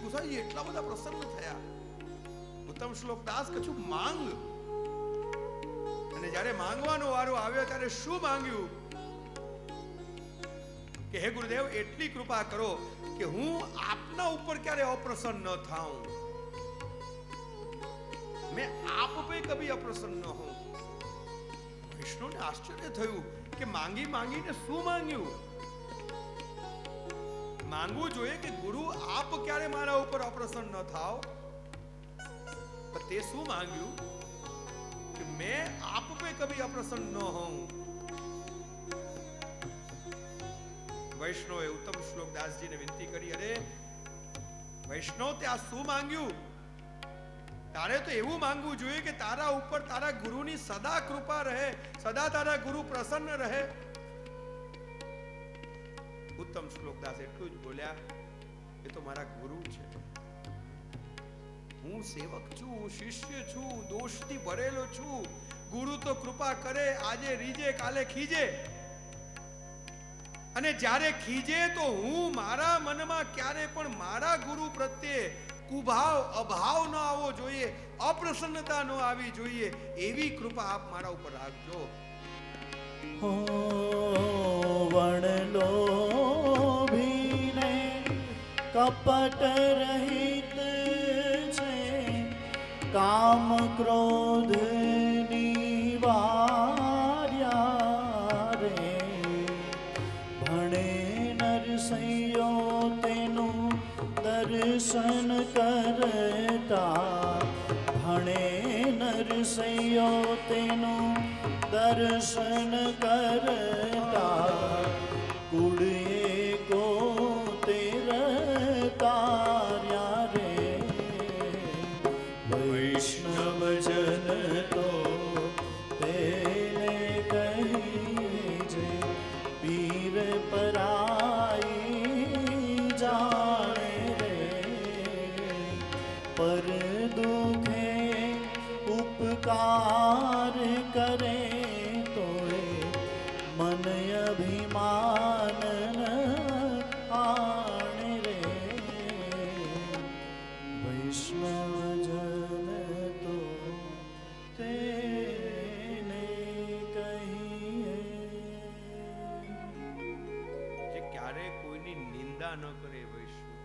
ગુસાઈજી એટલા બધા પ્રસન્ન થયા. ઉત્તમ શ્લોક દાસ કછું માંગ. અને જ્યારે માંગવાનો વારો આવ્યો ત્યારે શું માંગ્યું કે હે ગુરુદેવ એટલી કૃપા કરો કે હું આપના ઉપર ક્યારે અપ્રસન્ન ન થાઉં. मैं आप पे कभी अप्रसन्न न हूं. વિષ્ણુને આશ્ચર્ય થયું કે માંગી માંગીને શું માંગ્યું. માંગવું જોઈએ કે ગુરુ આપ ક્યારે મારા ઉપર અપ્રસન્ન ન થાઓ. તે શું માંગ્યું કે मैं आप पे कभी अप्रसन्न न हूं. વૈષ્ણવે ઉત્તમ શ્લોક દાસજીને વિનંતી કરી, અરે વૈષ્ણવ તે આ શું માંગ્યું? તારે તો એવું માંગવું જોઈએ કે તારા ઉપર તારા ગુરુની સદા કૃપા રહે, સદા તારા ગુરુ પ્રસન્ન રહે. ઉત્તમ શ્લોકદાસ એટલું જ બોલ્યા, એ તો મારા ગુરુ છે, હું સેવક છું, શિષ્ય છું, દોષથી ભરેલો છું. ગુરુ તો કૃપા કરે, આજે રીજે કાલે ખીજે. અને જ્યારે ખીજે તો હું મારા મનમાં ક્યારે પણ મારા ગુરુ પ્રત્યે કુભાવ અભાવ ન આવવો જોઈએ, અપ્રસન્નતા ન આવી જોઈએ. એવી કૃપા આપ મારા ઉપર રાખજો. હો વણલો ભીને કપટ રહિત છે, કામ ક્રોધ નિવાર્યા રે. ભણે નરસૈયો તેનું દર્શન કરતા, ભણે નરસૈયો તેનું દર્શન કરતા. કુળે ગોતેર તાર્યા રે. વૈષ્ણવજન તો તેને કહીએ છે, પીર પરાઈ જાણે રે. પર દુખે ઉપકાર કરે તોય મન અભિમાન આણે રે. વૈષ્ણવજન તો તેને કહીએ. જે ક્યારે કોઈની નિંદા ન કરે, વૈષ્ણવ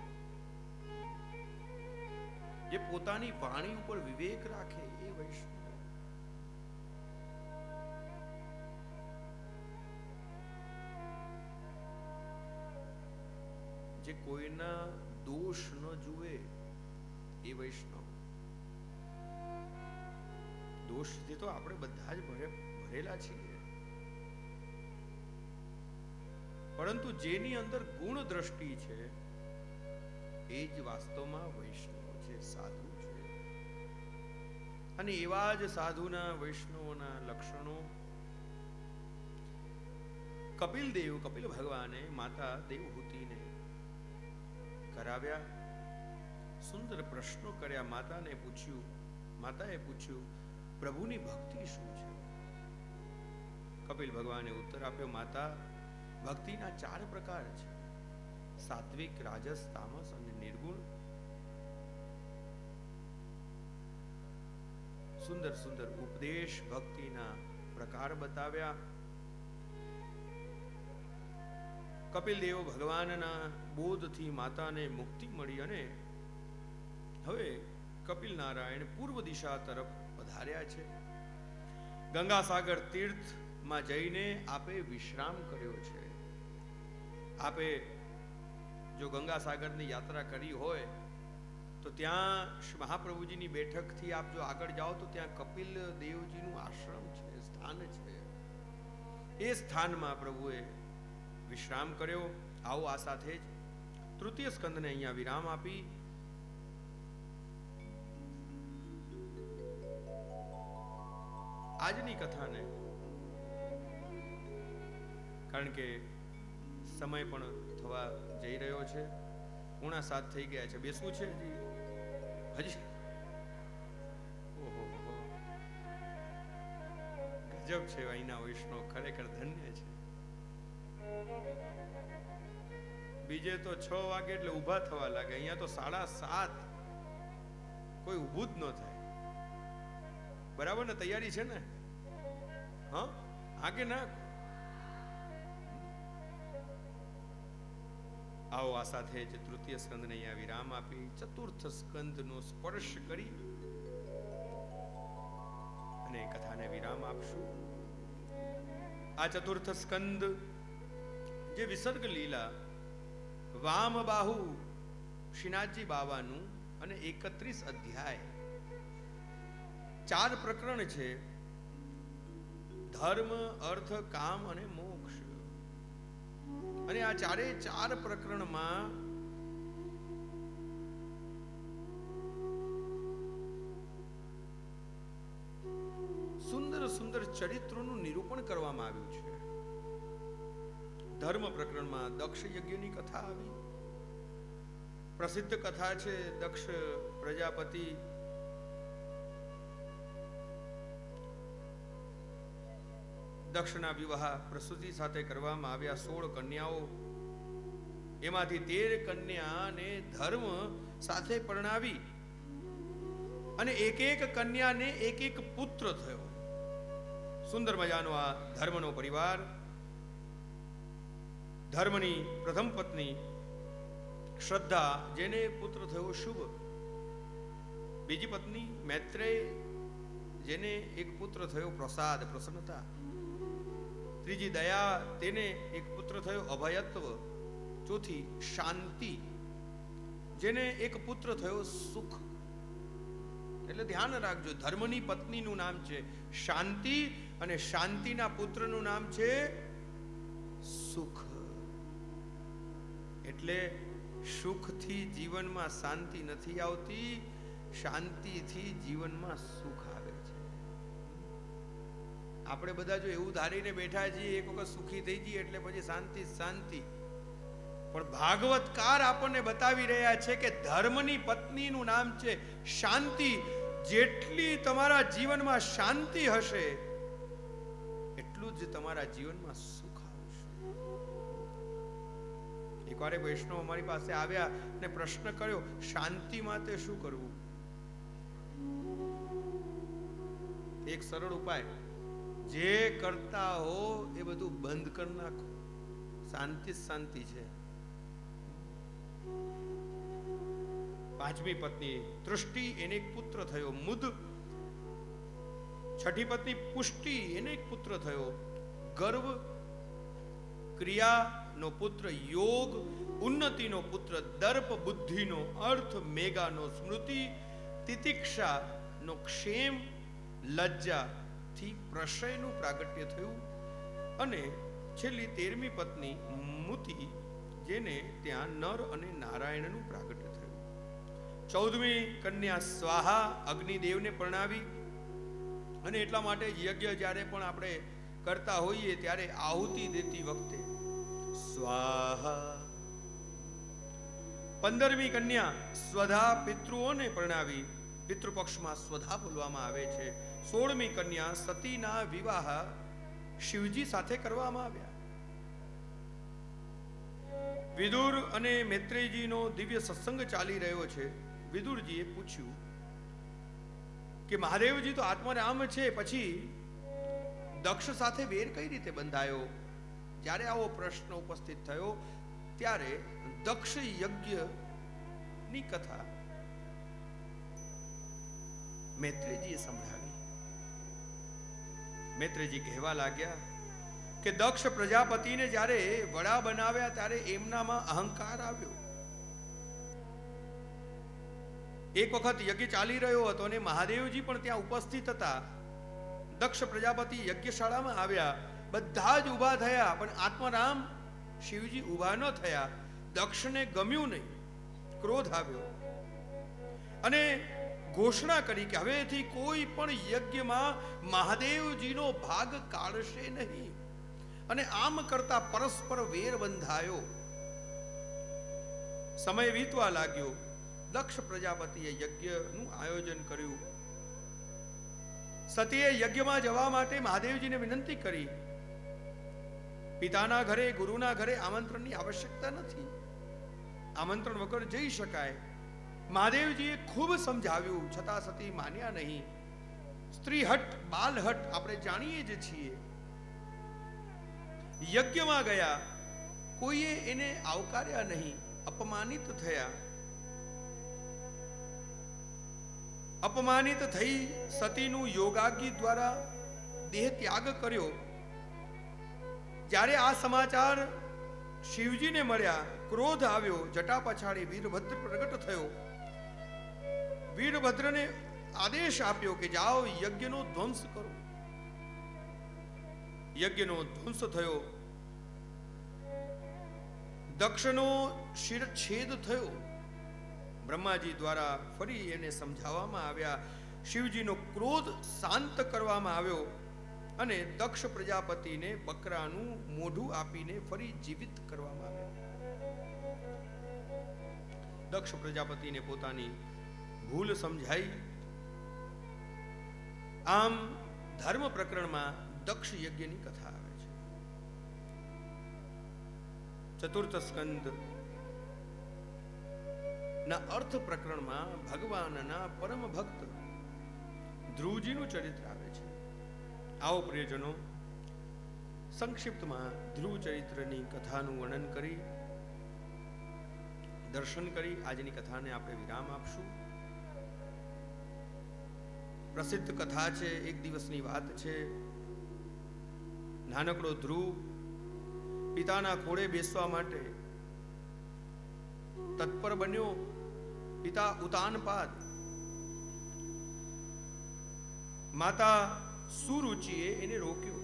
જે પોતાની વાણી ઉપર વિવેક રાખે, એ વૈષ્ણવ. જે કોઈના દોષ ન જુએ, એ વૈષ્ણવ. દોષથી તો આપણે બધા જ ભરેલા છીએ, પરંતુ જેની અંદર ગુણ દ્રષ્ટિ છે એ જ વાસ્તવમાં વૈષ્ણવ છે, સાધુ છે. અને એવા જ સાધુના વૈષ્ણવોના લક્ષણો કપિલ ભગવાને માતા દેવહૂતિને કરાવ્યા. સુંદર પ્રશ્નો કર્યા. માતાએ પૂછ્યું પ્રભુની ભક્તિ શું છે? કપિલ ભગવાને ઉત્તર આપ્યો, માતા, ભક્તિના 4 પ્રકાર છે, સાત્વિક, રાજસ, તામસ અને નિર્ગુણ. સુંદર સુંદર ઉપદેશ ભક્તિના પ્રકાર બતાવ્યા. કપિલ દેવ ભગવાનના બોધથી માતાને મુક્તિ મળી અને હવે કપિલ નારાયણ પૂર્વ દિશા તરફ પધાર્યા છે. ગંગાસાગર તીર્થમાં જઈને આપે વિશ્રામ કર્યો છે. આપે જો ગંગાસાગરની યાત્રા કરી હોય તો ત્યાં મહાપ્રભુજીની બેઠકથી આપ જો આગળ જાઓ તો ત્યાં કપિલ દેવજીનું આશ્રમ છે, સ્થાન છે. એ સ્થાનમાં પ્રભુએ વિશ્રામ કર્યો. આવો આ સાથે જ તૃતીય સ્કંદને અહીંયા વિરામ આપી આજની કથાને, કારણ કે સમય પણ થવા જઈ રહ્યો છે, 6:45 થઈ ગયા છે. બેસવું છે હજી? ઓહો, ગજબ છે અહીંના વૈષ્ણવ, ખરેખર ધન્ય છે. બીજે તો 6 વાગે એટલે ઊભા થવા લાગે, અહીંયા તો 7:30 કોઈ ઊભું જ ન થાય. બરાબર ને? તૈયારી છે ને? હા, આગે ના. આવો આ સાથે જ તૃતીય સ્કંદને અહીંયા વિરામ આપી ચતુર્થ સ્કંદનો સ્પર્શ કરી અને કથાને વિરામ આપશું. આ ચતુર્થ સ્કંદ જે વિસર્ગ લીલા વામબાહુ શ્રીનાથજી બાવાનું અને 31 અધ્યાય, 4 પ્રકરણ છે: ધર્મ, અર્થ, કામ અને મોક્ષ. અને આ 4 પ્રકરણમાં સુંદર સુંદર ચરિત્રોનું નિરૂપણ કરવામાં આવ્યું છે. ધર્મ પ્રકરણમાં દક્ષ યજ્ઞની કથા આવી. પ્રસિદ્ધ કથા છે દક્ષ પ્રજાપતિ દક્ષના વિવાહ પ્રસૂતિ સાથે કરવામાં આવ્યા. 16 કન્યાઓ, એમાંથી 13 કન્યાને ધર્મ સાથે પરણાવી અને એક કન્યાને એક પુત્ર થયો. સુંદર મજાનો આ ધર્મનો પરિવાર. ધર્મની પ્રથમ પત્ની શ્રદ્ધા, જેને પુત્ર થયો શુભ. બીજી પત્ની મૈત્રેય, જેને એક પુત્ર થયો પ્રસાદ, પ્રસન્નતા. ત્રીજી દયા, તેને એક પુત્ર થયો અભયત્વ. ચોથી શાંતિ, જેને એક પુત્ર થયો સુખ. એટલે ધ્યાન રાખજો, ધર્મની પત્નીનું નામ છે શાંતિ અને શાંતિના પુત્રનું નામ છે સુખ. એટલે સુખથી જીવનમાં શાંતિ નથી આવતી, શાંતિથી જીવનમાં સુખ આવે છે. આપણે બધા જો એવું ધારીને બેઠા છીએ એક વખત સુખી થઈ જઈએ એટલે પછી શાંતિ શાંતિ, પણ ભાગવતકાર આપણને બતાવી રહ્યા છે કે ધર્મની પત્નીનું નામ છે શાંતિ. જેટલી તમારા જીવનમાં શાંતિ હશે એટલું જ તમારા જીવનમાં સુખ આવશે. એકવાર વૈષ્ણવ અમારી પાસે આવ્યા અને પ્રશ્ન કર્યો, શાંતિ માટે શું કરવું? એક સરળ ઉપાય, જે કરતા હો એ બધું બંધ કરી નાખો, શાંતિ શાંતિ છે. પાંચમી પત્ની તૃષ્ટિ, એને એક પુત્ર થયો મુદ. છઠ્ઠી પત્ની પુષ્ટિ, એને એક પુત્ર થયો ગર્વ. ક્રિયાનો પુત્ર યોગ, ઉન્નતિનો પુત્ર દર્પ, બુદ્ધિનો અર્થ, મેઘાનો સ્મૃતિ, તિતિક્ષાનો ક્ષેમ, લજ્જાથી પ્રશયનું પ્રાગટ્ય થયું. અને છેલ્લી 13મી પત્ની મુતિ, જેને ત્યાં નર અને નારાયણનું પ્રાગટ્ય થયું. 14મી કન્યા સ્વાહા, અગ્નિદેવને પરણાવી. અને એટલા માટે યજ્ઞ જ્યારે પણ આપણે કરતા હોઈએ ત્યારે આહુતિ દેતી વખતે સ્વાહા. 15મી કન્યા સ્વધા, પિતૃઓને પરણાવી. પિતૃપક્ષમાં સ્વધા બોલવામાં આવે છે. 16મી કન્યા સતીના વિવાહ શિવજી સાથે કરવામાં આવ્યા. વિદુર અને મૈત્રેયજીનો દિવ્ય સત્સંગ ચાલી રહ્યો છે. વિદુરજીએ પૂછ્યું કે મહાદેવજી તો આત્મારામ છે, પછી દક્ષ સાથે વેર કઈ રીતે બંધાયો? જ્યારે આવો પ્રશ્ન ઉપસ્થિત થયો ત્યારે દક્ષ યજ્ઞની કથા મૈત્રેયજીએ સંભળાવી. મૈત્રેયજી કહેવા લાગ્યા કે દક્ષ પ્રજાપતિને જ્યારે વડા બનાવ્યા ત્યારે એમનામાં અહંકાર આવ્યો. એક વખત યજ્ઞ ચાલી રહ્યો હતો અને મહાદેવજી પણ ત્યાં ઉપસ્થિત હતા. દક્ષ પ્રજાપતિ યજ્ઞશાળામાં આવ્યા, બધા જ ઊભા થયા, પણ આત્મારામ શિવજી ઊભા ન થયા. દક્ષને ગમ્યું નહીં, ક્રોધ આવ્યો અને ઘોષણા કરી કે હવેથી કોઈ પણ યજ્ઞમાં મહાદેવજીનો ભાગ કાઢશે નહીં. અને આમ કરતા પરસ્પર વેર બંધાયો. સમય વીતવા લાગ્યો. દક્ષ પ્રજાપતિએ યજ્ઞનું આયોજન કર્યું. સતીએ યજ્ઞમાં જવા માટે મહાદેવજીને વિનંતી કરી. પિતાના ઘરે, ગુરુના ઘરે આમંત્રણની આવશ્યકતા નથી. આમંત્રણ વગર જઈ શકાય. મહાદેવજીએ ખૂબ સમજાવ્યું, છતાં સતી માન્યા નહીં. સ્ત્રી હટ, બાલ હટ આપણે જાણીએ જ છીએ. યજ્ઞમાં ગયા, કોઈએ એને આવકાર્યા નહીં, અપમાનિત થયા. અપમાનિત થઈ સતીનું યોગાગ્નિ દ્વારા દેહ ત્યાગ કર્યો. જ્યારે આ સમાચાર શિવજીને મળ્યા, ક્રોધ આવ્યો, જટા પછાડી વીરભદ્ર પ્રગટ થયો. વીરભદ્રને આદેશ આપ્યો કે જાઓ યજ્ઞનો ધ્વંસ કરો. યજ્ઞનો ધ્વંસ થયો. દક્ષનો શિરછેદ થયો. બ્રહ્માજી દ્વારા ફરી એને સમજાવવામાં આવ્યા. શિવજીનો ક્રોધ શાંત કરવામાં આવ્યો અને દક્ષ પ્રજાપતિને બકરાનું મોઢું આપીને ફરી જીવિત કરવામાં આવ્યા. દક્ષ પ્રજાપતિને પોતાની ભૂલ સમજાઈ. આમ ધર્મ પ્રકરણમાં દક્ષ યજ્ઞની કથા આવે છે. ચતુર્થ સ્કંદ ના અર્થ પ્રકરણમાં ભગવાનના પરમ ભક્ત ધ્રુવજીનું ચરિત્ર આવે છે. આવો પ્રિયજનો, સંક્ષિપ્તમાં ધ્રુવ ચરિત્રની કથાનું વર્ણન કરી, દર્શન કરી આજની કથાને આપણે વિરામ આપશું. પ્રસિદ્ધ કથા છે, એક દિવસની વાત છે. નાનકડો ધ્રુવ પિતાના ખોળે બેસવા માટે તત્પર બન્યો. પિતા ઉતાનપાદ, માતા સુરુચિએ એને રોક્યો.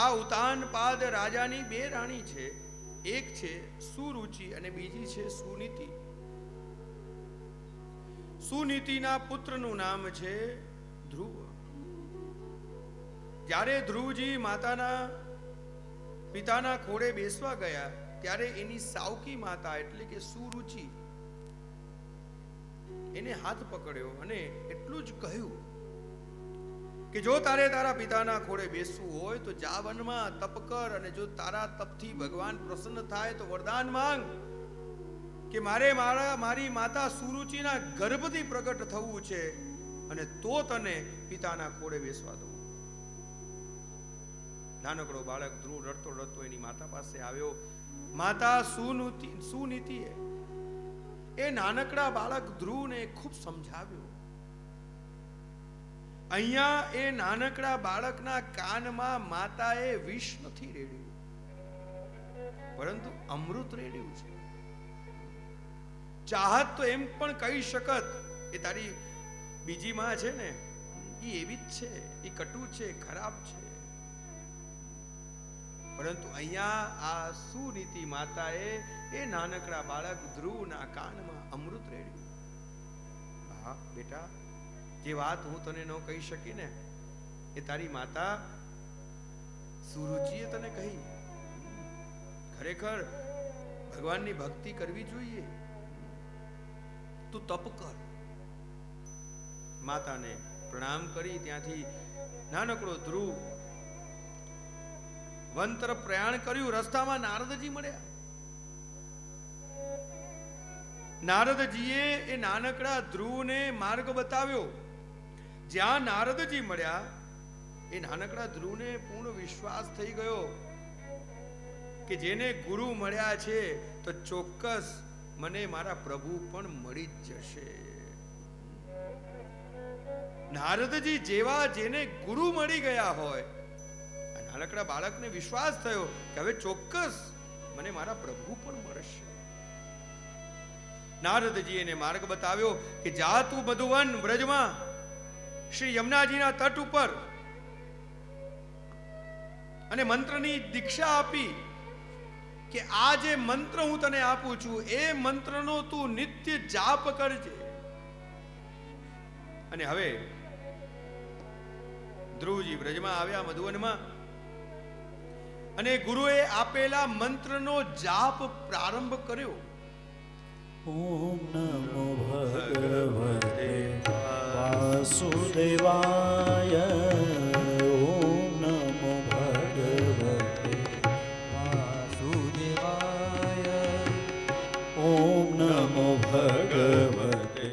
આ ઉતાનપાદ રાજાની બે રાણી છે. એક છે સુરુચિ અને બીજી છે સુનીતિ. સુનીતિના પુત્રનું નામ છે ધ્રુવ. જ્યારે ધ્રુવજી પિતાના ખોળે બેસવા ગયા ત્યારે એની સાવકી માતા એટલે કે સુરુચિ એને હાથ પકડ્યો અને એટલું જ કહ્યું કે જો તારે તારા પિતાના ખોળે બેસવું હોય તો જા વનમાં તપ કર, અને જો તારા તપથી ભગવાન પ્રસન્ન થાય તો વરદાન માંગ કે મારી માતા સુરુચિના ગર્ભથી પ્રગટ થવું છે અને તો તને પિતાના ખોળે બેસવા દઉં. નાનકડો બાળક ધ્રુવ રડતો રડતો એની માતા પાસે આવ્યો. માતા સુનીતિએ એ નાનકડા બાળક ધ્રુવને ખૂબ સમજાવ્યો. અહીંયા એ નાનકડા બાળકના કાનમાં માતાએ વિષ નથી રેડ્યું, પરંતુ અમૃત રેડ્યું છે. ચાહત તો એમ પણ કહી શકત એ તારી બીજી માં છે ને, એ એવી જ છે, એ કટુ છે, ખરાબ છે. પરંતુ અહીંયા આ સુનીતિ માતાએ એ નાનકડા બાળક ધ્રુવના કાનમાં અમૃત રેડ્યું. હા બેટા, જે વાત હું તને ન કહી શકી ને એ તારી માતા સુરુચિએ તને કહી. ખરેખર ભગવાનની ભક્તિ કરવી જોઈએ. તું તપ કર. માતાને પ્રણામ કરી ત્યાંથી નાનકડો ધ્રુવ વન તરફ પ્રયાણ કર્યું. રસ્તામાં નારદજી મળ્યા. નારદજીએ એ નાનકડા ધ્રુવને માર્ગ બતાવ્યો. જ્યાં નારદજી મળ્યા એ નાનકડા ધ્રુવને પૂર્ણ વિશ્વાસ થઈ ગયો કે જેને ગુરુ મળ્યા છે તો ચોક્કસ મને મારા પ્રભુ પણ મળી જ જશે. નારદજી જેવા જેને ગુરુ મળી ગયા હોય, નાનકડા બાળકને વિશ્વાસ થયો કે હવે ચોક્કસ મને મારા પ્રભુ પણ મળશે. નારદજી એને માર્ગ બતાવ્યો કે જા તું મધુવન વ્રજમાં શ્રી યમુનાજીના તટ ઉપર અને મંત્રની દીક્ષા આપી કે આ જે મંત્ર હું તને આપું છું એ મંત્રનો તું નિત્ય જાપ કરજે. અને હવે ધ્રુવજી વ્રજમાં આવ્યા, મધુવનમાં, અને ગુરુએ આપેલા મંત્રનો જાપ પ્રારંભ કર્યો. ઓમ નમો ભગવતે વાસુદેવાય. ઓમ નમો ભગવતે વાસુદેવાય. ઓમ નમો ભગવતે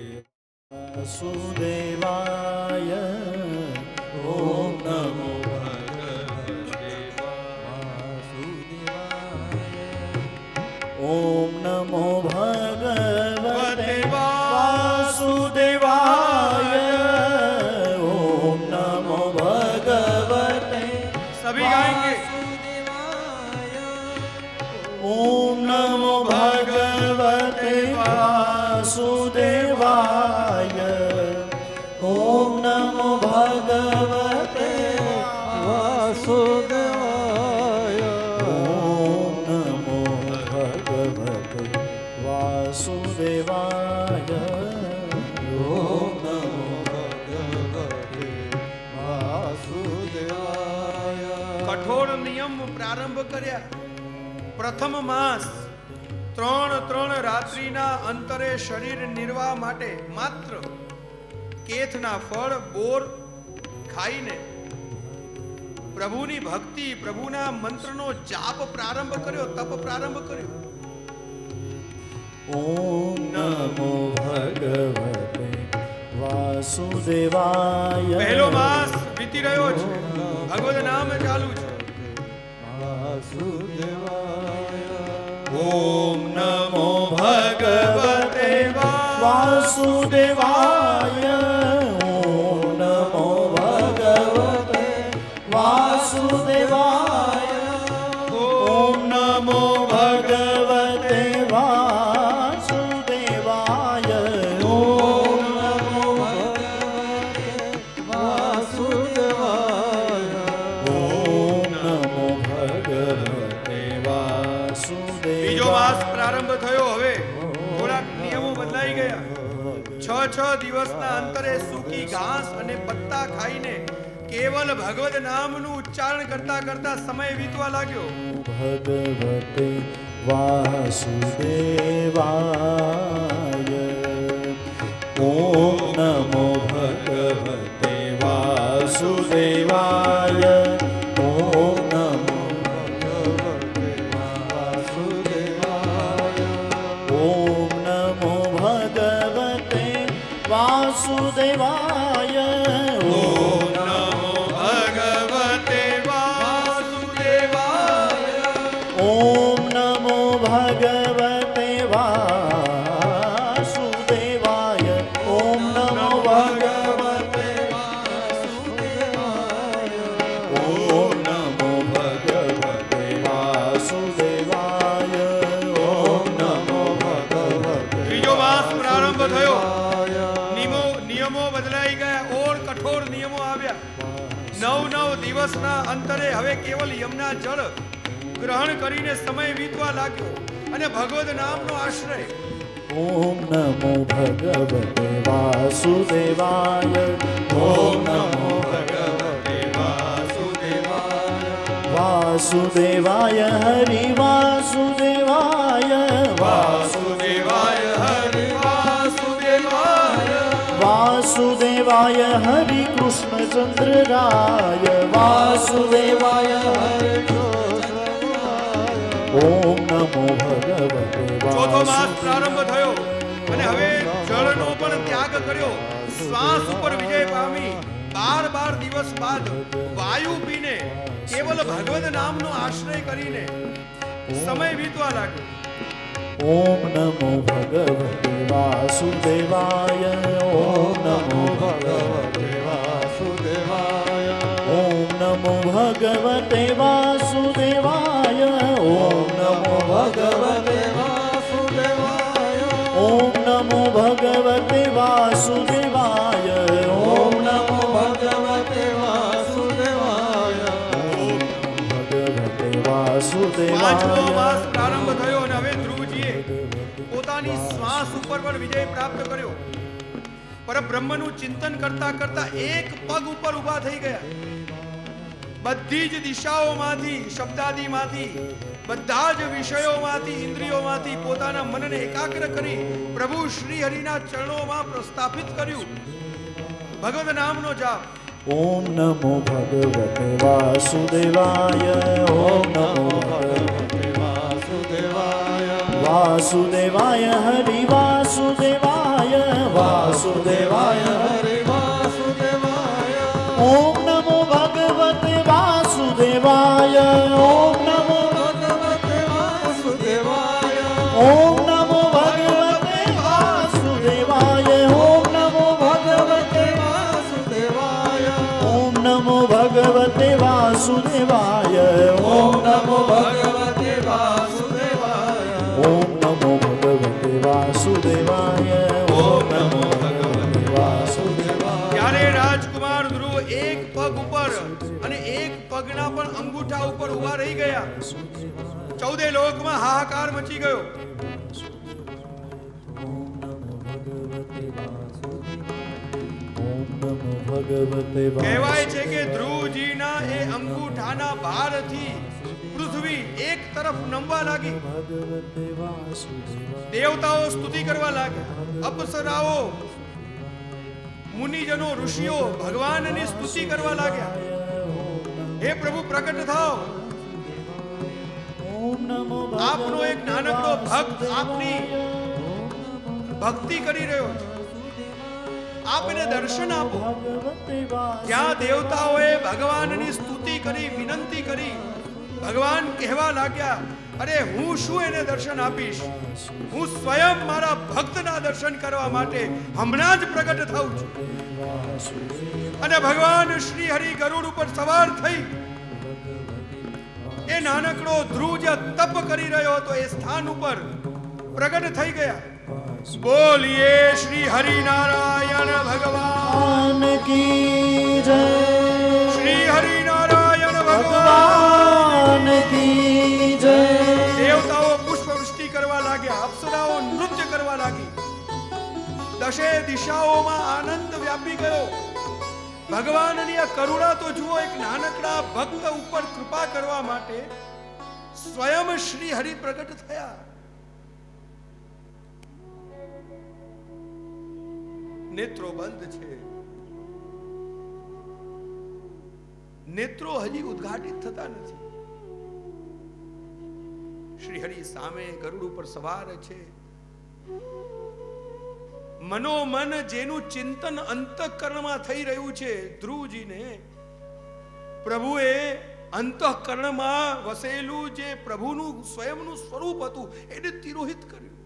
વાસુદેવાય. ઓમ નમો ભગવતે ઓમ નમો ભગવતે વાસુદેવાય. વાસુદેવાય. ઓમ નમો ભગવતે. સભી ગાएंगे. ઓમ નમો ભગવતે વાસુદેવાય. ઓમ નમો ભગવતે વાસુદેવાય. ઓમ નમો ભગવતે વાસુદેવાય. ઓમ નમો ભગવતે વાસુદેવાય. કઠોર નિયમ પ્રારંભ કર્યા. પ્રથમ માસ 3 રાત્રિના અંતરે શરીર નિર્વાહ માટે માત્ર કેથના ફળ બોર ખાઈને પ્રભુની ભક્તિ, પ્રભુના મંત્રનો જાપ પ્રારંભ કર્યો, તપ પ્રારંભ કર્યો. ઓમ નમો ભગવતે વાસુદેવાય. પહેલો માસ વીતી રહ્યો છે, ભગવદ નામ ચાલુ છે. ઓમ નમો ભગવતે વાસુદેવાય. ઓમ નમો ભગવતે વાસુદેવાય. ઓમ નમો ભગવતે વાસુદેવાય. ઓમ નમો ભગવતે વાસુદેવાય. ઓમ નમો ભગવતે વાસુદેવાય. બીજો માસ પ્રારંભ થયો. હવે થોડાક નિયમો બદલાઈ ગયા. 6 દિવસના અંતરે સૂકી ઘાસ અને પત્તા ખાઈને કેવલ ભગવદ નામનું ઉચ્ચારણ કરતા કરતા સમય વીતવા લાગ્યો. ભગવતે વાસુદેવાય. ઓમ નમો ભગવતે વાસુદેવાય. ઓમ નમો ભગવતે વાસુદેવાય. ઓમ નમો ભગવતે વાસુદેવાય. ઓમ નમો ભગવતે વાસુદેવાય. ઓમ નમો ભગવતે વાસુદેવાય. ઓમ નમો ભગવતે વાસુદેવાય. ઓમ નમો ભગવતે વાસુદેવાય. ઓમ નમો ભગવતે. ત્રીજો માસ પ્રારંભ થયો. નિયમો બદલાઈ ગયા. ઓર કઠોર નિયમો આવ્યા. 9 દિવસના અંતરે હવે કેવલ યમના જળ ગ્રહણ કરીને સમય વીતવા લાગ્યો અને ભગવદ નામનો આશ્રય. ઓમ નમો ભગવતે વાસુદેવાય. ઓમ નમો ભગવતે વાસુદેવાય. વાસુદેવાય હરિ વાસુદેવાય. વાસુદેવાય હરિ વાસુદેવાય. વાસુદેવાય હરિ કૃષ્ણચંદ્ર રાય. વાસુદેવાય હરિ ઓમ નમો ભગવતે ચોથો માસ પ્રારંભ થયો અને હવે જળનો પણ ત્યાગ કર્યો. શ્વાસ ઉપર વિજય પામી 12 દિવસ બાદ વાયુ પીને કેવલ ભગવદ નામનો આશ્રય કરીને સમય વીતવા લાગ્યો. ઓમ નમો ભગવતે વાસુદેવાય. ઓમ નમો ભગવતે વાસુદેવાય. ઓમ નમો ભગવતે વાસુદેવાય. ઓમ નમો ભગવતે વાસુદેવાય. ઓમ નમો ભગવતે વાસુદેવાય. ઓમ નમો ભગવતે વાસુદેવાય. ઓમ ભગવતે વાસુદેવાય. પાંચમો માસ પ્રારંભ થયો અને હવે ધ્રુવજીએ પોતાની શ્વાસ ઉપર પણ વિજય પ્રાપ્ત કર્યો. પરબ્રહ્મનું ચિંતન કરતા કરતા એક પગ ઉપર ઊભા થઈ ગયા. બધી જ દિશાઓમાંથી, શબ્દાદીમાંથી, બધા જ વિષયોમાંથી, ઇન્દ્રિયોમાંથી પોતાના મનને એકાગ્ર કરી પ્રભુ શ્રી હરિના ચરણોમાં પ્રસ્થાપિત કર્યું. ભગવદ નામનો જાપ. ઓમ નમો ભગવતે વાસુદેવાય. ઓમ નમો ભગવતે વાસુદેવાય. વાસુદેવાય હરિ વાસુદેવાય વાસુદેવાય હરિ વાસુદેવાય ઓમ નમો ભગવતે વાસુદેવાય ઓમ નમો ભગવતે વાસુદેવાય ઓમ નમો ભગવતે વાસુદેવાય ઓમ નમો ભગવતે વાસુદેવાય ઓમ નમો ભગવતે વાસુદેવાય ઓમ નમો ભગવતે વાસુદેવાય ઓમ નમો ભગવતે વાસુદેવાય ઓમ નમો ભગવતે વાસુદેવાય. ત્યારે રાજકુમાર ધ્રુવ એક પગ ઉપર અને એક પગના પણ અંગૂઠા ઉપર ઉભા રહી ગયા. 14 લોકમાં હાહાકાર મચી ગયો. કહેવાય છે કે ધ્રુવજીના એ અંગૂઠાના ભારથી પૃથ્વી એક તરફ નમવા લાગી. દેવતાઓ સ્તુતિ કરવા લાગ્યા, અપ્સરાઓ, મુનિજનો, ઋષિઓ ભગવાનની સ્તુતિ કરવા લાગ્યા. હે પ્રભુ પ્રગટ થાઓ, આપનો એક નાનકડો ભક્ત આપની ભક્તિ કરી રહ્યો છે, આપને દર્શન આપો. જ્યાં દેવતાઓએ ભગવાનની સ્તુતિ કરી, વિનંતી કરી, ભગવાન કહેવા લાગ્યા, અરે હું શું એને દર્શન આપીશ, હું સ્વયં મારા ભક્તના દર્શન કરવા માટે હમણાં જ પ્રગટ થાઉં છું. અને ભગવાન શ્રી હરિ ગરુડ ઉપર સવાર થઈ એ નાનકડો ધ્રુવ જે તપ કરી રહ્યો હતો એ સ્થાન ઉપર પ્રગટ થઈ ગયા. બોલીએ શ્રી હરિનારાયણ ભગવાન કી જય. શ્રી હરિનારાયણ ભગવાન કી જય. દેવતાઓ પુષ્પવૃષ્ટિ કરવા લાગ્યા, અપ્સરાઓ નૃત્ય કરવા લાગી. દશે દિશાઓમાં આનંદ વ્યાપી ગયો. ભગવાનની આ કરુણા તો જુઓ, એક નાનકડા ભક્ત ઉપર કૃપા કરવા માટે સ્વયં શ્રી હરિ પ્રગટ થયા. નેત્રો બંધ છે, નેત્રો હજી ઉદ્ઘાટિત થતા નથી. શ્રી હરિ સામે ગરુડ ઉપર સવાર છે. મનોમન જેનું ચિંતન અંતઃકરણમાં થઈ રહ્યું છે, ધ્રુવજીને પ્રભુએ અંતઃકરણમાં વસેલું જે પ્રભુનું સ્વયંનું સ્વરૂપ હતું એને તિરોહિત કર્યું.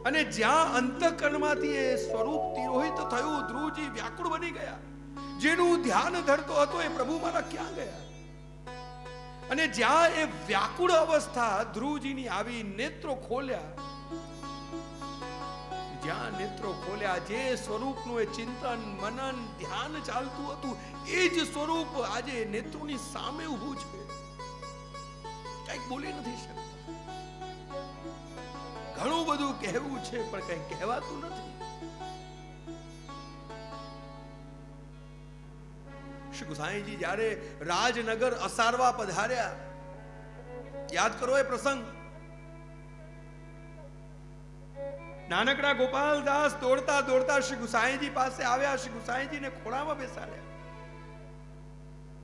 અને જ્યાં અંતઃકરણમાંથી એ સ્વરૂપ તિરોહિત થયું, ધ્રુવજી વ્યાકુળ બની ગયા. જેનું ધ્યાન ધરતો હતો એ પ્રભુ મારા ક્યાં ગયા? અને જ્યાં એ વ્યાકુળ અવસ્થા ધ્રુવજીની આવી, નેત્રો ખોલ્યા. જ્યાં નેત્રો ખોલ્યા, જે સ્વરૂપનું એ ચિંતન, મનન, ધ્યાન ચાલતું હતું, એ જ સ્વરૂપ આજે નેત્રોની સામે ઊભું છે. કંઈક બોલી નથી શકતા. ઘણું બધું કહેવું છે પણ કંઈ કહેવાતું નથી. શ્રી ગુસાઈજી જ્યારે રાજનગર અસારવા પધાર્યા, યાદ કરો એ પ્રસંગ. નાનકડા ગોપાલદાસ દોડતા દોડતા શ્રી ગુસાઈજી પાસે આવ્યા, શ્રી ગુસાઈજીને ખોળામાં બેસાડ્યા.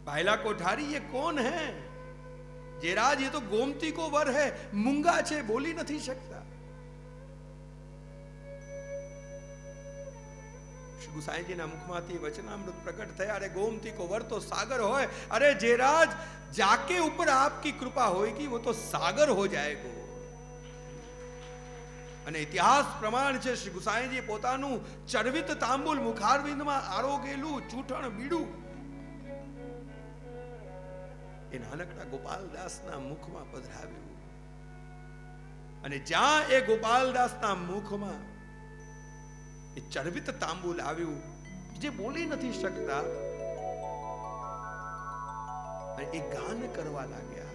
ભાઈલા કોઠારી, ये कौन है? जेराज, ये तो गोमती को वर है, मूंगा છે, બોલી નથી શકતા. શ્રી ગુસાઈજીના મુખમાંથી વચનામૃત પ્રકટ થયા. અરે गोमती को वर तो सागर होय. अरे जेराज, जाके ऊपर आपकी कृपा होएगी वो तो सागर हो जाएगा. અને ઇતિહાસ પ્રમાણ છે, શ્રી ગુસાઈજી પોતાનું ચરવિત તાંબુલ મુખારવિંદમાં આરોગેલું ચૂંટણ બીડું એ નાનકડા ગોપાલદાસના મુખમાં પધરાવ્યું. અને જ્યાં એ ગોપાલદાસના મુખમાં એ ચરવિત તાંબુલ આવ્યું, જે બોલી નથી શકતા, અને એ ગાન કરવા લાગ્યા.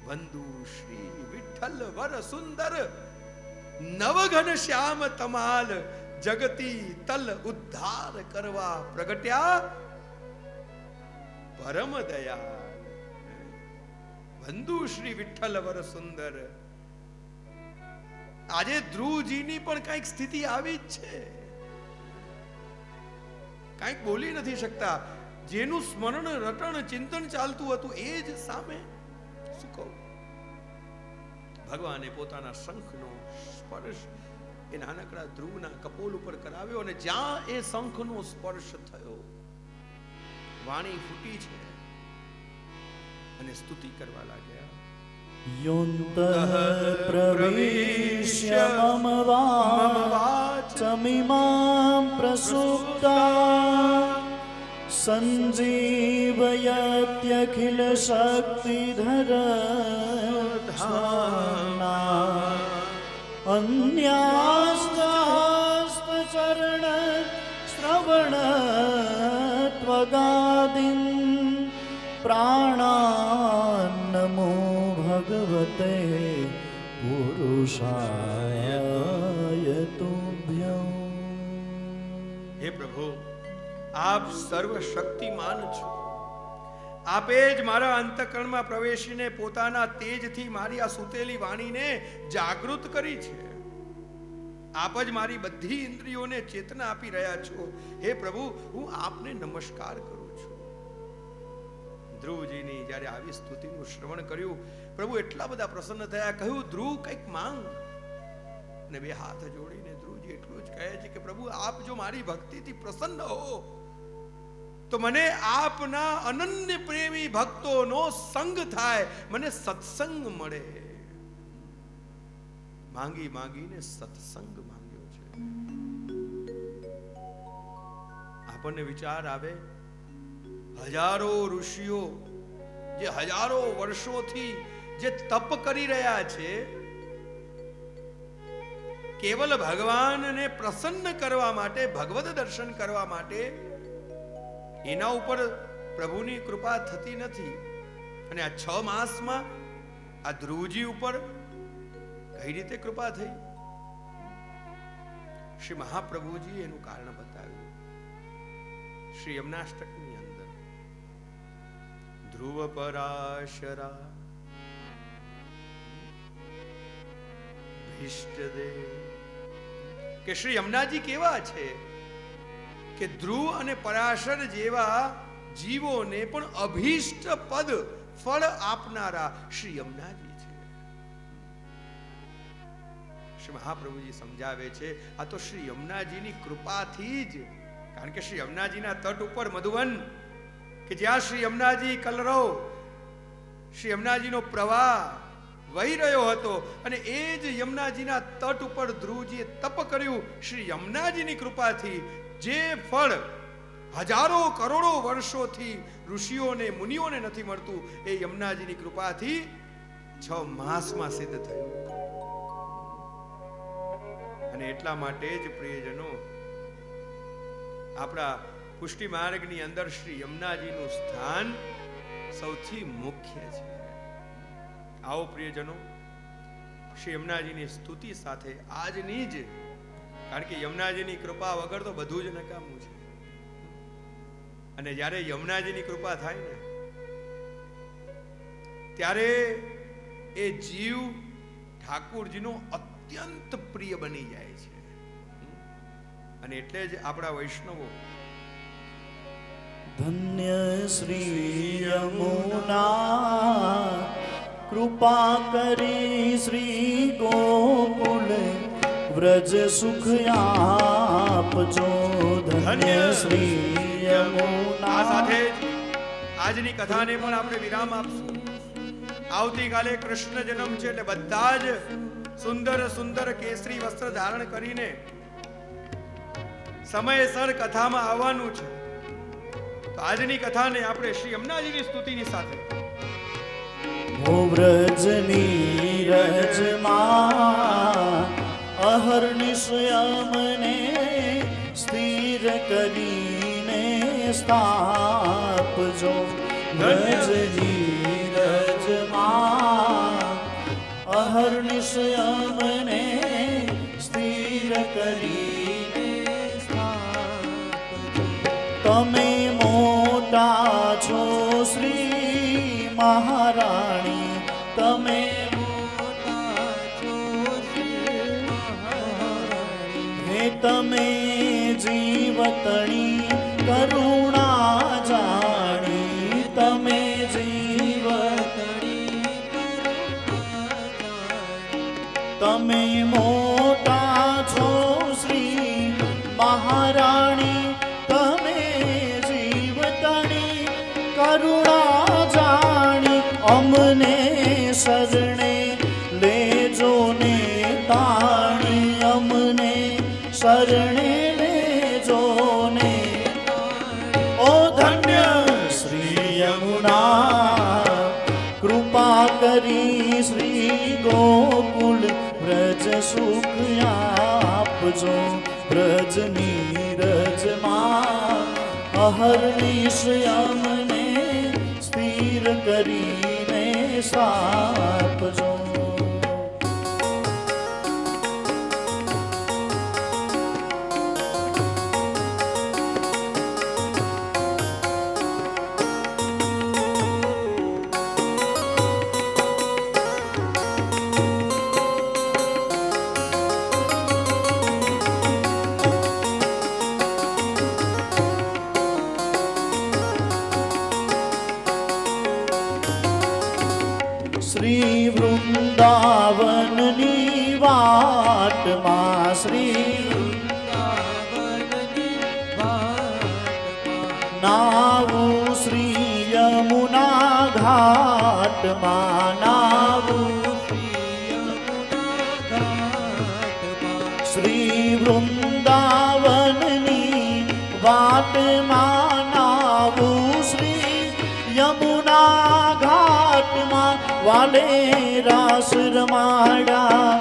વંદુ શ્રી વિઠ્ઠલ વર સુંદર, નવઘન શ્યામ તમાલ, જગતી તલ ઉદ્ધાર કરવા પ્રગટ્યા પરમ દયાળ. વંદુ શ્રી વિઠ્ઠલ વર સુંદર. આજે ધ્રુવજીની પણ કઈક સ્થિતિ આવી જ છે. કઈક બોલી નથી શકતા. જેનું સ્મરણ, રટણ, ચિંતન ચાલતું હતું એ જ સામે શું કહું. ભગવાને પોતાના શંખનો સ્પર્શ એ નાનકડા ધ્રુવના કપોલ ઉપર કરાવ્યો અને જ્યાં એ શંખનો સ્પર્શ થયો વાણી ફૂટી છે અને સ્તુતિ કરવા લાગ્યા. યોन्तઃ પ્રવિશ્ય મમ વાચમિમાં પ્રસુપ્તા સંજીવયત્યખિલ શક્તિધરધાના અન્યાસ્તહસ્તચરણ શ્રવણ ત્વગાદિન પ્રાણાન્નમો ભગવતે પુરુષાય તુભ્યં. હે પ્રભુ, આપ સર્વશક્તિમાન છો. આપે જ મારા અંતઃકરણમાં પ્રવેશીને પોતાના તેજથી મારી આ સૂતેલી વાણીને જાગૃત કરી છે. આપ જ મારી બધી ઇન્દ્રિયોને ચેતના આપી રહ્યા છો. હે પ્રભુ, હું આપને નમસ્કાર કરું છું. ધ્રુવજીની જ્યારે આવી સ્તુતિનું શ્રવણ કર્યું, પ્રભુ એટલા બધા પ્રસન્ન થયા. કહ્યું, ધ્રુવ કંઈક માંગ. ને બે હાથ જોડીને ધ્રુવજી એટલું જ કહે છે કે પ્રભુ, આપ જો મારી ભક્તિથી પ્રસન્ન હો તો મને આપના અનન્ય પ્રેમી ભક્તોનો સંગ થાય, મને સત્સંગ મળે. માંગી માંગીને સત્સંગ માંગ્યો છે. આપણને વિચાર આવે, હજારો ઋષિઓ જે હજારો વર્ષોથી જે તપ કરી રહ્યા છે, કેવલ ભગવાનને પ્રસન્ન કરવા માટે, ભગવદ દર્શન કરવા માટે, એના ઉપર પ્રભુની કૃપા થતી નથી. અને આ 6 માસમાં આ ધ્રુવજી ઉપર કઈ રીતે કૃપા થઈ? શ્રી મહાપ્રભુજી એનું કારણ બતાવ્યું. શ્રી યમનાષ્ટકની અંદર ધ્રુવ પરાશરા ભીષ્ટદેવ કે શ્રી યમુનાજી કેવા છે કે ધ્રુવ અને પરાશર જેવા જીવોને પણ અભીષ્ટ પદ ફળ આપનારા શ્રી યમુનાજી છે. શ્રી મહાપ્રભુજી સમજાવે છે, આ તો શ્રી યમુનાજીની કૃપાથી જ. કારણ કે શ્રી યમુનાજીના તટ ઉપર મધુવન કે જ્યાં શ્રી યમુનાજી કલરવ, શ્રી યમુનાજીનો પ્રવાહ વહી રહ્યો હતો, અને એ જ યમુનાજીના તટ ઉપર ધ્રુવજીએ તપ કર્યું. શ્રી યમુનાજીની કૃપાથી જે ફળ હજારો કરોડો વર્ષોથી ઋષિઓને મુનિઓને નથી મળતું, એ યમુનાજીની કૃપાથી 6 માસમાં સિદ્ધ થયું. અને એટલા માટે જ પ્રિયજનો, આપણા પુષ્ટિ માર્ગની અંદર શ્રી યમુનાજીનું સ્થાન સૌથી મુખ્ય છે. આવો પ્રિયજનો, શ્રી યમુનાજીની સ્તુતિ સાથે આજની જ, કારણ કે યમુનાજીની કૃપા વગર તો બધું જ નકામું છે. અને જ્યારે યમુનાજીની કૃપા થાય ને, ત્યારે એ જીવ ઠાકુરજીનો અત્યંત પ્રિય બની જાય છે. અને એટલે જ આપણા વૈષ્ણવો ધન્ય શ્રી યમુના કૃપા કરી શ્રી ગોકુલ વ્રજ સુખ આપજો. ધન્ય શ્રી યમુના. આ સાથે આજની કથાને પણ આપણે વિરામ આપશું. આવતીકાલે કૃષ્ણ જન્મ છે, એટલે બધા જ સુંદર સુંદર કેસરી વસ્ત્ર ધારણ કરીને સમયસર કથામાં આવવાનું છે. તો આજની કથાને આપણે શ્રી યમુનાજીની સ્તુતિની સાથે ઓ વ્રજની રજમાં અહર્નિશ યમને સ્થિર કરીને સ્થાપજો. વ્રજની રજમાં અહર્નિશ યમને સ્થિર કરીને સ્થાપજો. તમે મોટા છો શ્રી મહારાણી, તમે મોટા છો શ્રી મહારાણી. હે તમે જીવતણી કરુણા જાણી, તમે જીવતણી કરુણા જાણી. તમે મોટા છો શ્રી મહારાણી, તમે જીવતણી કરુણા જાણી, અમને શરણે લેજો ને તાણી, અમને શરણે લેજો ને. ઓ ધન્ય શ્રી યમુના, કૃપા કરી શ્રી ગોકુળ વ્રજ સુખ આપજો. વ્રજની રજમાં અહર્નિશ અમને સ્થિર કરીને સ્થાપજો. શ્રી વૃંદાવનની વાટમાં, શ્રી નાવું શ્રી યમુના ઘાટમાં, નાવું શ્રી વૃંદાવનની વાટમાં, નાવું શ્રી યમુના ઘાટમાં. વાલે રાસ રમાડ્યા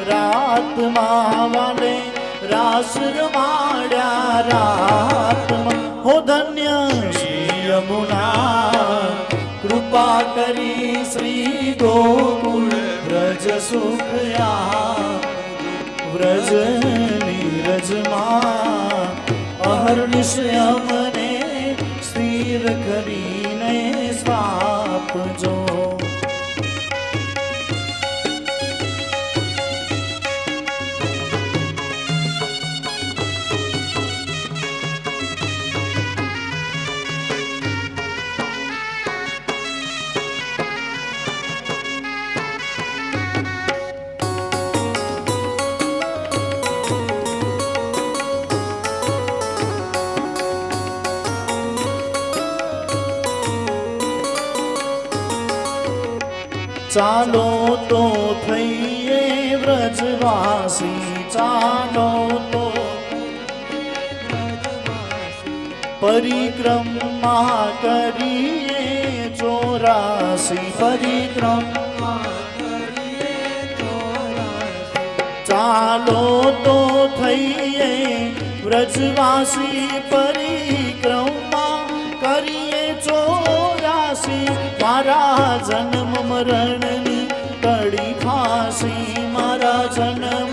રાતમાં, વાલે રાસ રમાડ્યા રાતમાં. હો ધન્ય શ્રી યમુના, કૃપા કરી શ્રી ગોકુળ વ્રજ સુખ વ્રજની રજમાં અહર્નિશ અમને સ્થિર કરીને સ્થાપજો. ચાલો તો થઈએ વ્રજવાસી, ચાલો તો પરિક્રમા કરીએ 84, પરિક્રમા ચાલો તો થઈએ વ્રજવાસી, પરિક્રમા કરીએ 84. મારા જન્મ મરણની કડી ફાંસી, મારા જન્મ.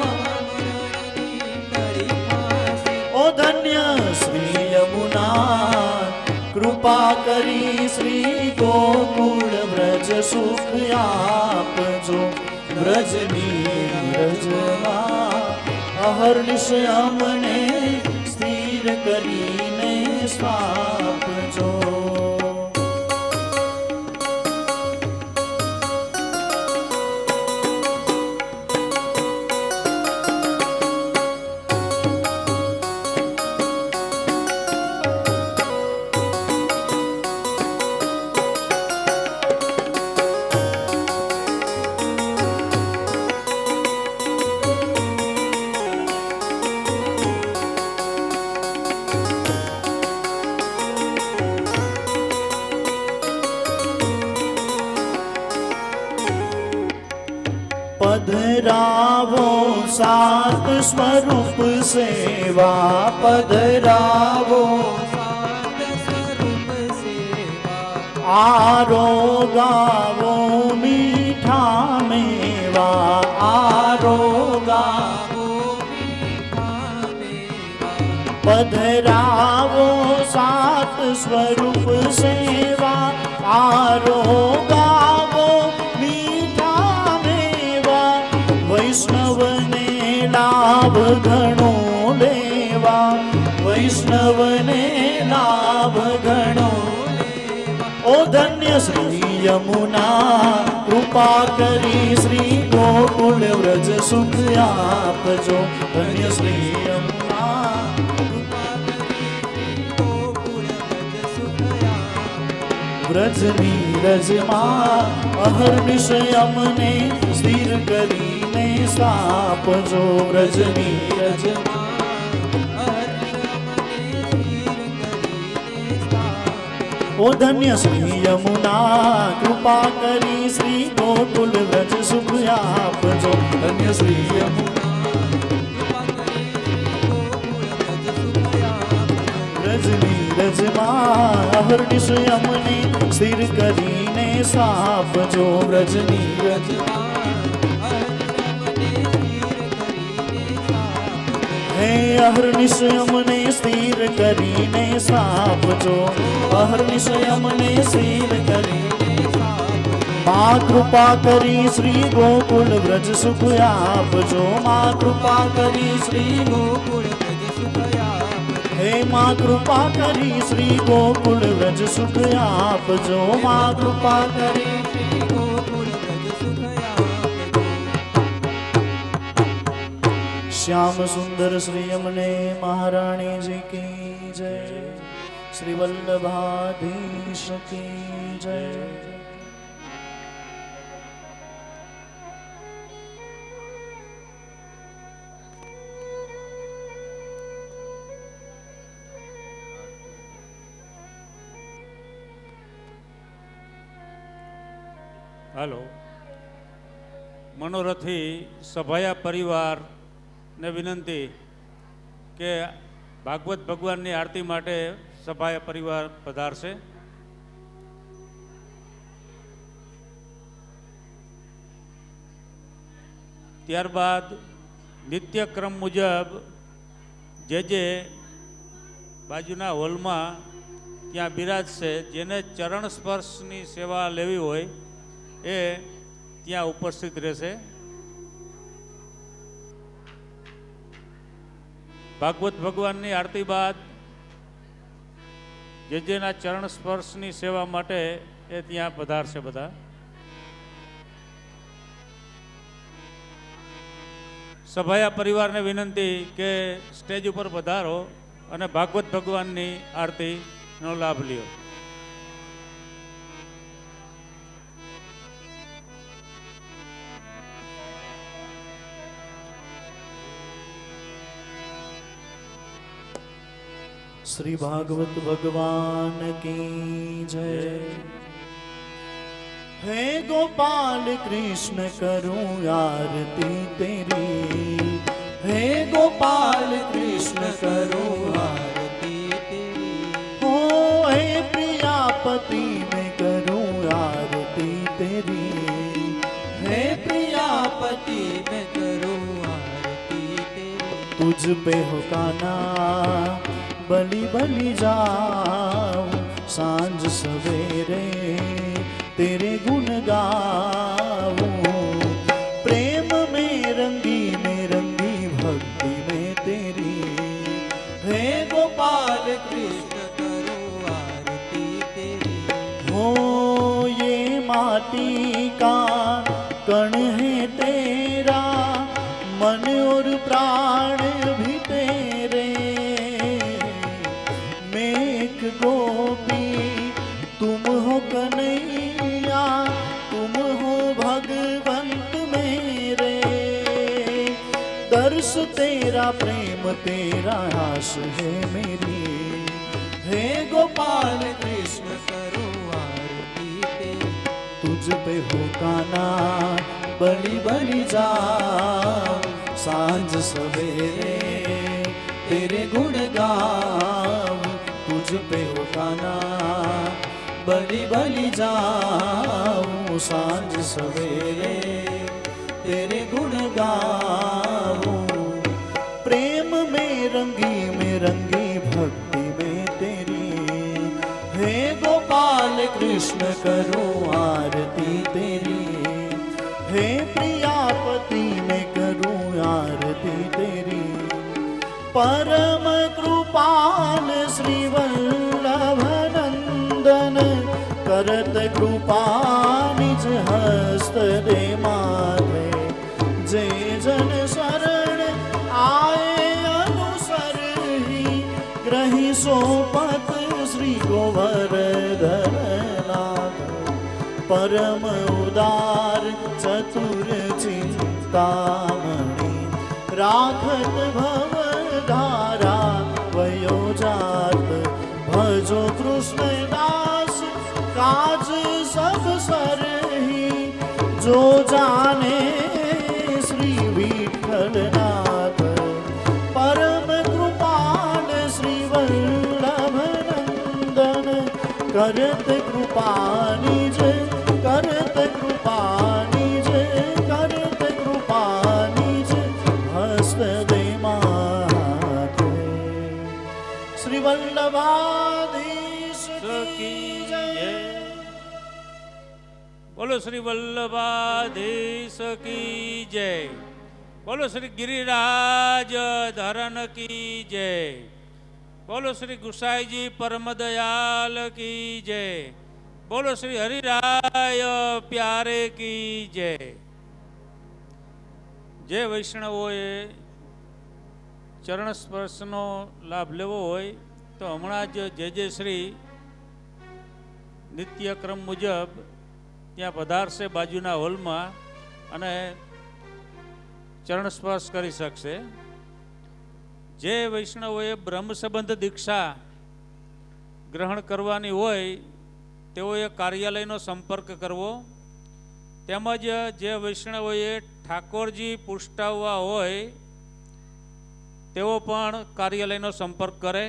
ઓ ધન્ય શ્રી યમુના, કૃપા કરી શ્રી ગોકુળ વ્રજ સુખ આપજો. વ્રજની રજમાં અહર્નિશ અમને સ્થિર કરીને સ્થાપજો. પધરાવો સાત સ્વરૂપ સેવા, પધરાવો આરોગાવો મીઠા મેવા, આરોગાવો પધરાવો સાત સ્વરૂપ સેવા, આરોગાવો વૈષ્ણવને લાભ ઘણો લેવા, વૈષ્ણવને લાભ ઘણો. ઓ ધન્ય શ્રી યમુના, કૃપા કરી શ્રી ગો ગોકુળ વ્રજ સુખ આપજો. ધન્ય શ્રી યમુના વ્રજની રજમાં અહર્નિશ અમને સ્થિર કરીને સ્થાપજો. વ્રજની રજમાં ઓ ધન્ય શ્રી યમુના કૃપા કરી શ્રી ગોકુલ વ્રજ સુખ આપજો. ધન્ય શ્રી યમુના વ્રજની રજમાં અહર્નિશ અમને સ્થિર કરીને સ્થાપજો. વ્રજની રજમાં હે અહર્નિશ અમને સ્થિર કરીને સ્થાપજો. અહર્નિશ અમને સ્થિર કરીને મા કૃપા કરી શ્રી ગોકુળ વ્રજ સુખ આપજો. મા કૃપા કરી શ્રી ગોકુળ વ્રજ સુખ આપજો. હે મા કૃપા કરી શ્રી ગોકુળ વ્રજ સુખ આપજો. મા કૃપા કરી શ્રી ગોકુળ વ્રજ સુખ આપજો. શ્યામ સુંદર શ્રી અમને મહારાણીજી કી જય. શ્રી વલ્લભાધીશ કી જય. હાલો, મનોરથી સભાયા પરિવારને વિનંતી કે ભાગવત ભગવાનની આરતી માટે સભાયા પરિવાર પધારશે. ત્યારબાદ નિત્યક્રમ મુજબ જે બાજુના હોલમાં ત્યાં બિરાજશે, જેને ચરણ સ્પર્શની સેવા લેવી હોય એ ત્યાં ઉપસ્થિત રહેશે. ભાગવત ભગવાનની આરતી બાદ જેના ચરણ સ્પર્શની સેવા માટે એ ત્યાં પધારશે બધા. સભાયા પરિવારને વિનંતી કે સ્ટેજ ઉપર પધારો અને ભાગવત ભગવાનની આરતીનો લાભ લ્યો. શ્રી ભાગવત ભગવાન કી જય. હે ગોપાલ કૃષ્ણ કરું આરતી તેરી. હે ગોપાલ કૃષ્ણ કરું આરતી તેરી. હો હે પ્રિયાપતિ મેં કરું આરતી તેરી. હે પ્રિયાપતિ મેં કરું આરતી તેરી. तुझ पे हो काना बलि बलि जाऊं सांझ सवेरे तेरे गुण गाऊं. प्रेम में रंगी भक्ति में तेरी. हे गोपाल कृष्ण करो आरती तेरी. हो ये माटी का कण है तेरा, मन और प्राण भी तेरे. मैं एक गोपी तुम हो कन्हैया, तुम हो भगवंत मेरे. दर्श तेरा प्रेम तेरा आश है मेरी. हे गोपाल कृष्ण करो आरती तेरी. तुझ पे हो काना बलि बलि जाऊं सांझ सवेरे तेरे गुण गाऊं. तुझ पे हो काना बलि बलि जाऊं सांझ सवेरे तेरे गुण गाऊं. प्रेम में रंगी भक्ति में तेरी. हे गोपाल कृष्ण करो आरती तेरी. हे प्रियापति मैं करूं आरती तेरी. परम कृपाल श्री वल्लभ नंदन करत कृपा निज हस्त दे माथे. शरण आए अनुसर ही ग्रही सोपत श्री गोवर्धन नाथ परम उदार चतुर चिंतामणि राखत भव धारा वयो जात भजो कृष्ण दास काज सब सरही जो जाने श्री विठलनाथ परम कृपाल श्री वल्लभ नंदन करत कृपा निज करत कृपा निज करत कृपा निज हस्त दे माथे श्री वल्लभाधीश की जय। बोलो श्री वल्लभाधीश की जय। बोलो श्री गिरिराज धरन की जय। बोलो श्री गुसाई जी परम दयाल की जय। बोलो श्री हरिराय प्यारे की जय। જે વૈષ્ણવોએ ચરણ સ્પર્શનો લાભ લેવો હોય તો હમણાં જ જે શ્રી નિત્યક્રમ મુજબ ત્યાં પધારશે બાજુના હોલમાં અને ચરણ સ્પર્શ કરી શકશે. જે વૈષ્ણવોએ બ્રહ્મ સંબંધ દીક્ષા ગ્રહણ કરવાની હોય તેઓએ કાર્યાલયનો સંપર્ક કરવો. તેમજ જે વૈષ્ણવોએ ઠાકોરજી પુષ્ટાવવા હોય તેઓ પણ કાર્યાલયનો સંપર્ક કરે.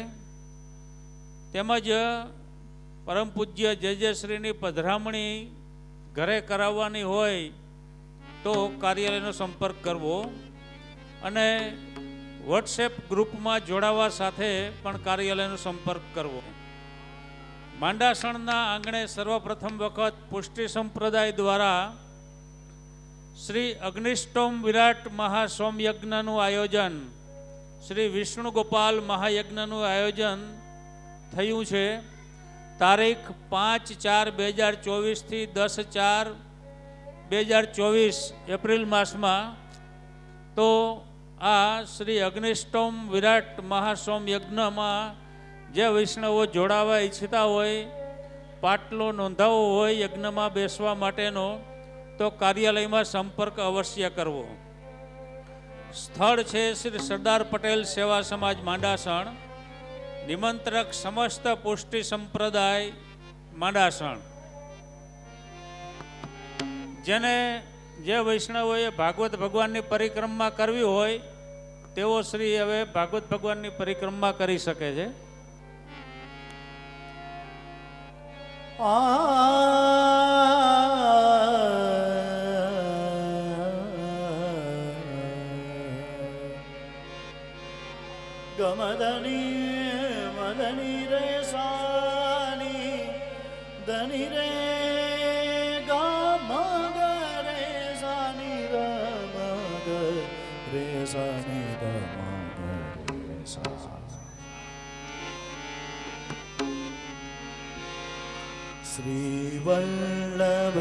તેમજ પરમ પૂજ્ય જે શ્રીની પધરામણી ઘરે કરાવવાની હોય તો કાર્યાલયનો સંપર્ક કરવો. અને વોટ્સએપ ગ્રુપમાં જોડાવા સાથે પણ કાર્યાલયનો સંપર્ક કરવો. માંડાસણના આંગણે સર્વપ્રથમ વખત પુષ્ટિ સંપ્રદાય દ્વારા શ્રી અગ્નિષ્ટોમ વિરાટ મહાસોમયજ્ઞનું આયોજન, શ્રી વિષ્ણુ ગોપાલ મહાયજ્ઞનું આયોજન થયું છે. તારીખ 5/4/2024 થી 10/4/2024 એપ્રિલ માસમાં. તો આ શ્રી અગ્નિષ્ટોમ વિરાટ મહાસોમ યજ્ઞમાં જે વૈષ્ણવો જોડાવા ઈચ્છતા હોય, પાટલો નોંધાવવો હોય યજ્ઞમાં બેસવા માટેનો, તો કાર્યાલયમાં સંપર્ક અવશ્ય કરવો. સ્થળ છે શ્રી સરદાર પટેલ સેવા સમાજ માંડાસણ. નિમંત્રક સમસ્ત પુષ્ટિ સંપ્રદાય માંડાસણ. જે વૈષ્ણવોએ ભાગવત ભગવાનની પરિક્રમા કરવી હોય તેઓ શ્રી હવે ભાગવત ભગવાનની પરિક્રમા કરી શકે છે. ગમદની મદની રે સાની ધની રે ગમ રે સાની રમ રે સાની श्री वल्लभ